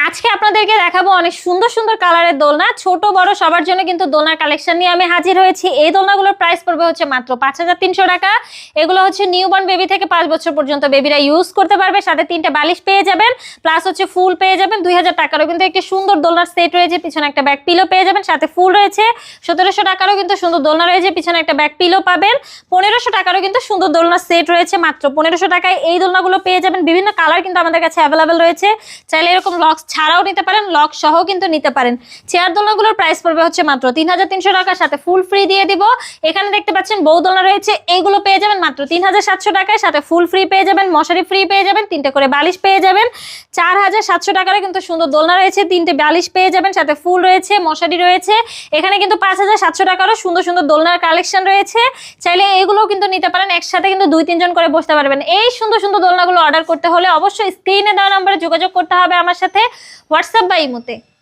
আজকে আপনাদেরকে দেখাবো অনেক সুন্দর সুন্দর কালারের দোলনা, ছোট বড় সবার জন্য কিন্তু দোলনার কালেকশন নিয়ে আমি হাজির হয়েছি। এই দোলনাগুলোর প্রাইস পড়বে হচ্ছে মাত্র 5300 টাকা। এগুলো হচ্ছে নিউবর্ন বেবি থেকে 5 বছর পর্যন্ত বেবিরা ইউজ করতে পারবে। সাথে 3টে বালিশ পেয়ে যাবেন, প্লাস হচ্ছে ফুল পেয়ে যাবেন। 2000 টাকারও কিন্তু একটি সুন্দর দোলনার সেট রয়েছে, পিছনে একটা ব্যাক পিলো পেয়ে যাবেন, সাথে ফুল রয়েছে। 1700 টাকারও কিন্তু সুন্দর দোলনা রয়েছে, পিছনে একটা ব্যাক পিলো পাবেন। 1500 টাকারও কিন্তু সুন্দর দোলনার সেট রয়েছে। মাত্র 1500 টাকায় এই দোলনাগুলো পেয়ে যাবেন। বিভিন্ন কালার কিন্তু আমাদের কাছে অ্যাভেলেবেল রয়েছে, চাইলে এরকম লক ছাড়াও নিতে পারেন, লক সহ কিন্তু নিতে পারেন। চেয়ার দোলনাগুলোর প্রাইস পড়বে হচ্ছে মাত্র 3300 টাকার সাথে ফুল ফ্রি দিয়ে দিব। এখানে দেখতে পাচ্ছেন বউ দোলনা রয়েছে, এইগুলো পেয়ে যাবেন মাত্র 3700 টাকায়, সাথে ফুল ফ্রি পেয়ে যাবেন, মশারি ফ্রি পেয়ে যাবেন, 3টে করে বালিশ পেয়ে যাবেন। 4700 টাকার কিন্তু সুন্দর দোলনা রয়েছে, 3টে বালিশ পেয়ে যাবেন, সাথে ফুল রয়েছে, মশারি রয়েছে। এখানে কিন্তু 5700 টাকারও সুন্দর সুন্দর দোলনার কালেকশন রয়েছে, চাইলে এইগুলোও কিন্তু নিতে পারেন। একসাথে কিন্তু 2-3 জন করে বসতে পারবেন। এই সুন্দর সুন্দর দোলনাগুলো অর্ডার করতে হলে অবশ্যই স্ক্রিনে দেওয়া নম্বরে যোগাযোগ করতে হবে আমার সাথে, হোয়াটসঅ্যাপ বা ইমোতে।